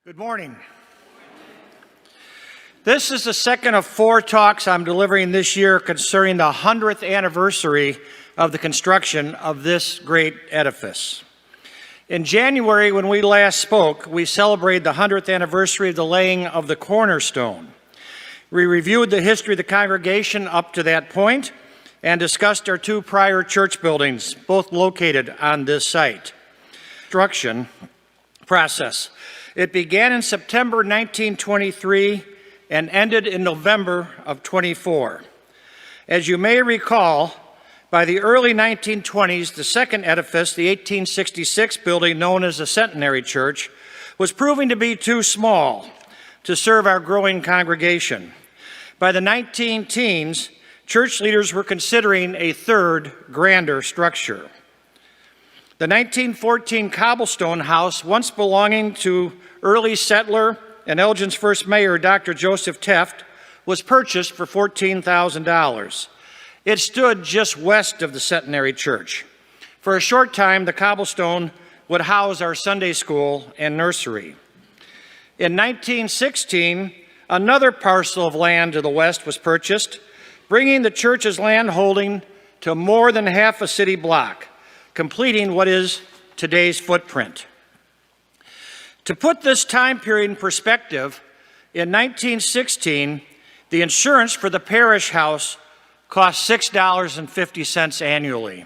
Good morning. This is the second of 4 talks I'm delivering this year concerning the 100th anniversary of the construction of this great edifice. In January, when we last spoke, we celebrated the 100th anniversary of the laying of the cornerstone. We reviewed the history of the congregation up to that point and discussed our 2 prior church buildings, both located on this site. Construction process. It began in September 1923 and ended in November of 24. As you may recall, by the early 1920s, the second edifice, the 1866 building known as the Centenary Church, was proving to be too small to serve our growing congregation. By the 19-teens, church leaders were considering a third, grander structure. The 1914 cobblestone house, once belonging to early settler and Elgin's first mayor, Dr. Joseph Teft, was purchased for $14,000. It stood just west of the Centenary Church. For a short time, the cobblestone would house our Sunday school and nursery. In 1916, another parcel of land to the west was purchased, bringing the church's land holding to more than half a city block, completing what is today's footprint. To put this time period in perspective, in 1916, the insurance for the parish house cost $6.50 annually.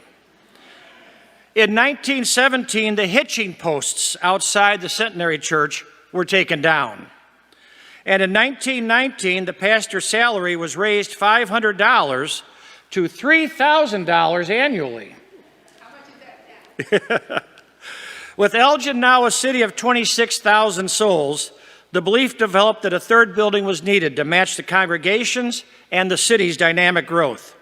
In 1917, the hitching posts outside the Centenary Church were taken down. And in 1919, the pastor's salary was raised $500 to $3,000 annually. With Elgin now a city of 26,000 souls, the belief developed that a third building was needed to match the congregation's and the city's dynamic growth.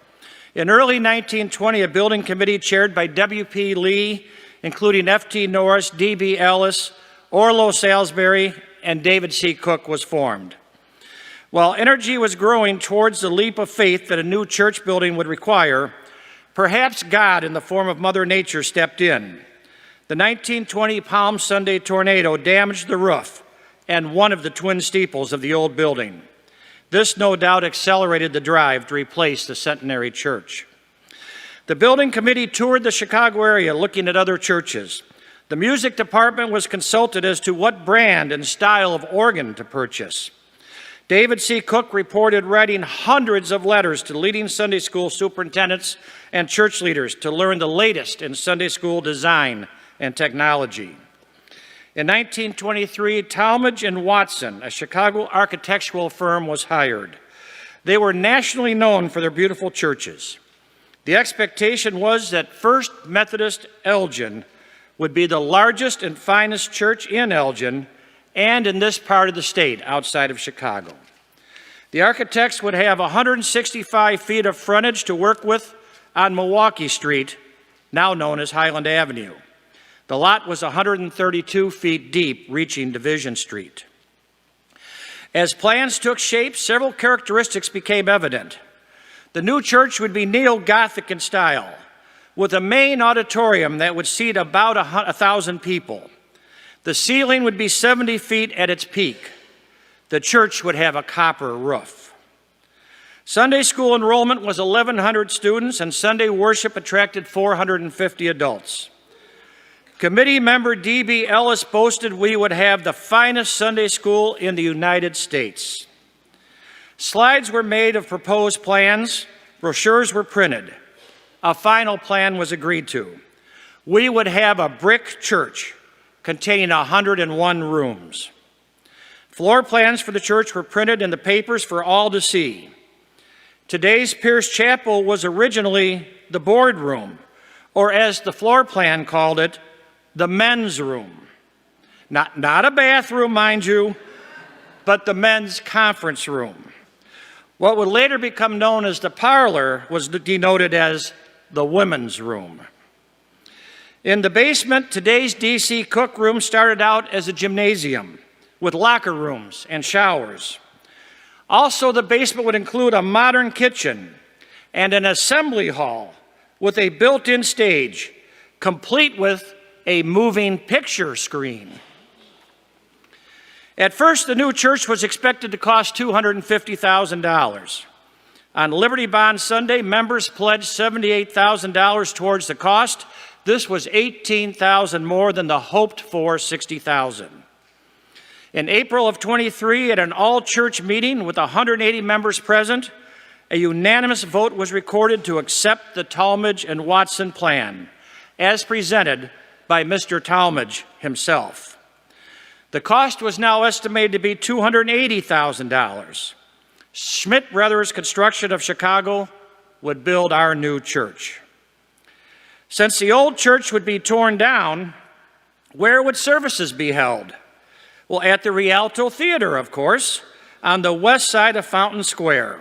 In early 1920, a building committee chaired by W.P. Lee, including F.T. Norris, D.B. Ellis, Orlo Salisbury, and David C. Cook, was formed. While energy was growing towards the leap of faith that a new church building would require, perhaps God, in the form of Mother Nature, stepped in. The 1920 Palm Sunday tornado damaged the roof and one of the twin steeples of the old building. This no doubt accelerated the drive to replace the Centenary Church. The building committee toured the Chicago area looking at other churches. The music department was consulted as to what brand and style of organ to purchase. David C. Cook reported writing hundreds of letters to leading Sunday school superintendents and church leaders to learn the latest in Sunday school design and technology. In 1923, Talmadge and Watson, a Chicago architectural firm, was hired. They were nationally known for their beautiful churches. The expectation was that First Methodist Elgin would be the largest and finest church in Elgin and in this part of the state outside of Chicago. The architects would have 165 feet of frontage to work with on Milwaukee Street, now known as Highland Avenue. The lot was 132 feet deep, reaching Division Street. As plans took shape, several characteristics became evident. The new church would be neo-Gothic in style, with a main auditorium that would seat about 1,000 people. The ceiling would be 70 feet at its peak. The church would have a copper roof. Sunday school enrollment was 1,100 students, and Sunday worship attracted 450 adults. Committee member D.B. Ellis boasted we would have the finest Sunday school in the United States. Slides were made of proposed plans, brochures were printed. A final plan was agreed to. We would have a brick church containing 101 rooms. Floor plans for the church were printed in the papers for all to see. Today's Pierce Chapel was originally the boardroom, or as the floor plan called it, the men's room. Not a bathroom, mind you, but the men's conference room. What would later become known as the parlor was denoted as the women's room. In the basement, today's D.C. Cook room started out as a gymnasium with locker rooms and showers. Also, the basement would include a modern kitchen and an assembly hall with a built-in stage, complete with a moving picture screen. At first, the new church was expected to cost $250,000. On Liberty Bond Sunday, members pledged $78,000 towards the cost. This was $18,000 more than the hoped-for $60,000. In April of '23, at an all-church meeting with 180 members present, a unanimous vote was recorded to accept the Talmadge and Watson plan, as presented by Mr. Talmadge himself. The cost was now estimated to be $280,000. Schmidt Brothers Construction of Chicago would build our new church. Since the old church would be torn down, where would services be held? Well, at the Rialto Theater, of course, on the west side of Fountain Square.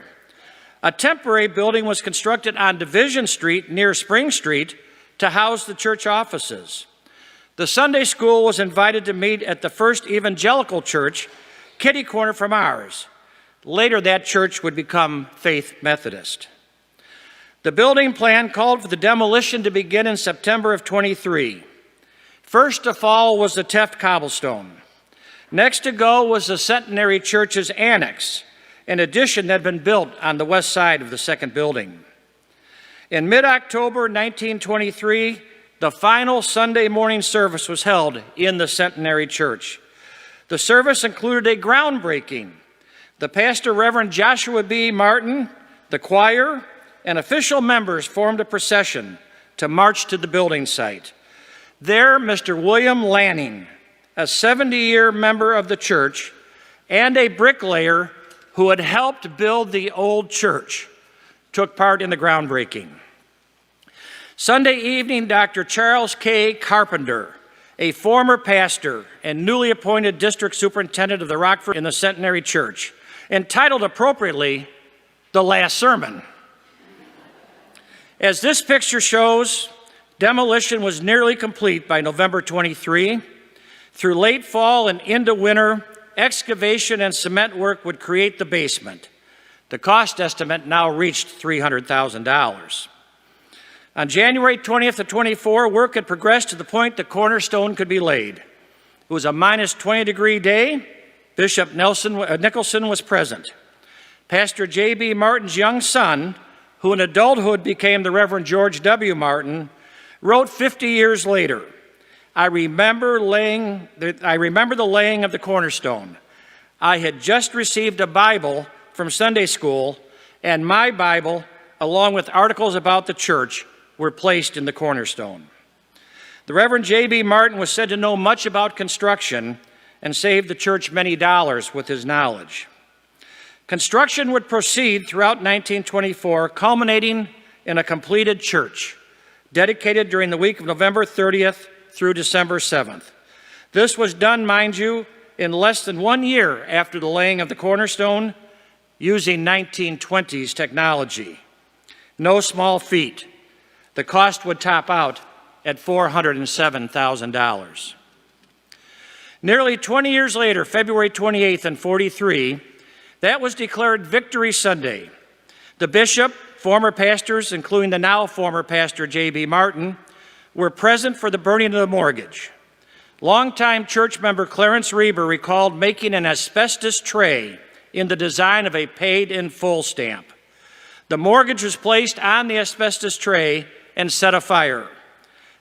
A temporary building was constructed on Division Street near Spring Street to house the church offices. The Sunday school was invited to meet at the First Evangelical Church, kitty corner from ours. Later, that church would become Faith Methodist. The building plan called for the demolition to begin in September of '23. First to fall was the Teft cobblestone. Next to go was the Centenary Church's annex, an addition that had been built on the west side of the second building. In mid-October 1923, the final Sunday morning service was held in the Centenary Church. The service included a groundbreaking. The pastor, Reverend Joshua B. Martin, the choir, and official members formed a procession to march to the building site. There, Mr. William Lanning, a 70-year member of the church, and a bricklayer who had helped build the old church, took part in the groundbreaking. Sunday evening, Dr. Charles K. Carpenter, a former pastor and newly appointed district superintendent of the Rockford in the Centenary Church, entitled appropriately, The Last Sermon. As this picture shows, demolition was nearly complete by November '23. Through late fall and into winter, excavation and cement work would create the basement. The cost estimate now reached $300,000. On January 20th of '24, work had progressed to the point the cornerstone could be laid. It was a minus 20-degree day. Bishop Nicholson was present. Pastor J.B. Martin's young son, who in adulthood became the Reverend George W. Martin, wrote 50 years later, I remember the laying of the cornerstone. I had just received a Bible from Sunday school, and my Bible, along with articles about the church, were placed in the cornerstone. The Reverend J.B. Martin was said to know much about construction and saved the church many dollars with his knowledge. Construction would proceed throughout 1924, culminating in a completed church, dedicated during the week of November 30th through December 7th. This was done, mind you, in less than 1 year after the laying of the cornerstone, using 1920s technology. No small feat. The cost would top out at $407,000. Nearly 20 years later, February 28th and '43, that was declared Victory Sunday. The bishop, former pastors, including the now former pastor J.B. Martin, were present for the burning of the mortgage. Longtime church member Clarence Reber recalled making an asbestos tray in the design of a paid-in-full stamp. The mortgage was placed on the asbestos tray and set afire.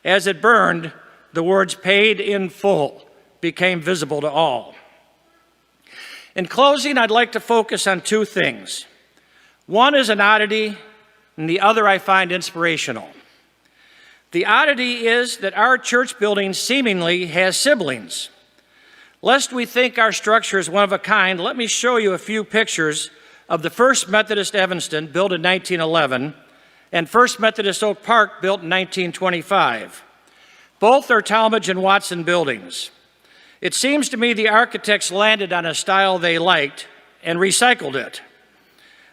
As it burned, the words "paid in full" became visible to all. In closing, I'd like to focus on two things. One is an oddity, and the other I find inspirational. The oddity is that our church building seemingly has siblings. Lest we think our structure is one of a kind, let me show you a few pictures of the First Methodist Evanston, built in 1911, and First Methodist Oak Park, built in 1925. Both are Talmadge and Watson buildings. It seems to me the architects landed on a style they liked and recycled it.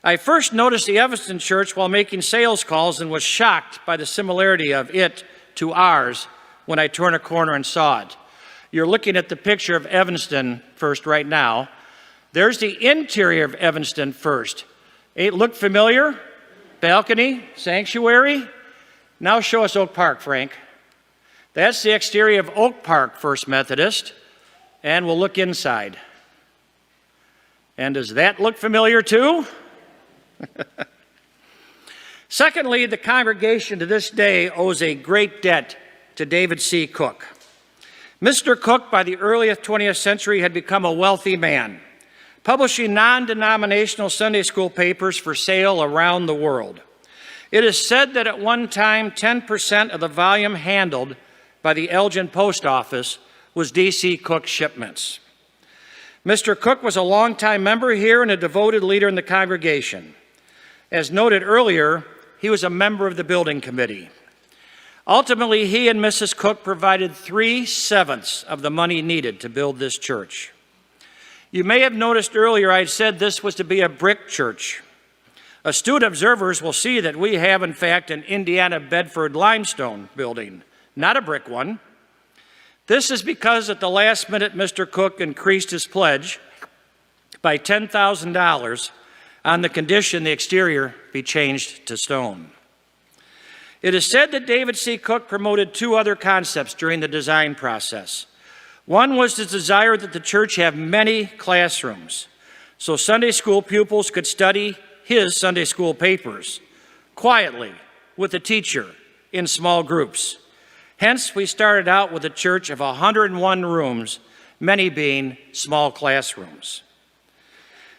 I first noticed the Evanston Church while making sales calls and was shocked by the similarity of it to ours when I turned a corner and saw it. You're looking at the picture of Evanston First right now. There's the interior of Evanston First. It look familiar? Balcony, sanctuary. Now show us Oak Park, Frank. That's the exterior of Oak Park First Methodist, and we'll look inside. And does that look familiar too? Secondly, the congregation to this day owes a great debt to David C. Cook. Mr. Cook, by the early 20th century, had become a wealthy man, publishing non-denominational Sunday school papers for sale around the world. It is said that at one time, 10% of the volume handled by the Elgin Post Office was D.C. Cook shipments. Mr. Cook was a longtime member here and a devoted leader in the congregation. As noted earlier, he was a member of the building committee. Ultimately, he and Mrs. Cook provided 3/7 of the money needed to build this church. You may have noticed earlier I said this was to be a brick church. Astute observers will see that we have, in fact, an Indiana Bedford limestone building, not a brick one. This is because at the last minute, Mr. Cook increased his pledge by $10,000 on the condition the exterior be changed to stone. It is said that David C. Cook promoted two other concepts during the design process. One was his desire that the church have many classrooms, so Sunday school pupils could study his Sunday school papers quietly with a teacher in small groups. Hence, we started out with a church of 101 rooms, many being small classrooms.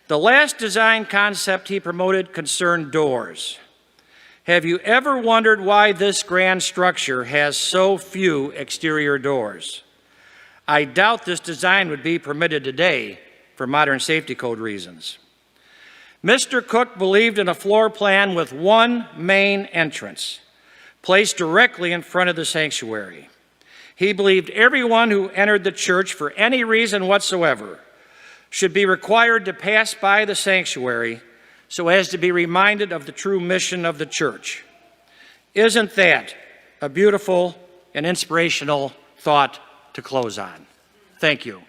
The last design concept he promoted concerned doors. Have you ever wondered why this grand structure has so few exterior doors? I doubt this design would be permitted today for modern safety code reasons. Mr. Cook believed in a floor plan with one main entrance, placed directly in front of the sanctuary. He believed everyone who entered the church for any reason whatsoever should be required to pass by the sanctuary so as to be reminded of the true mission of the church. Isn't that a beautiful and inspirational thought to close on? Thank you.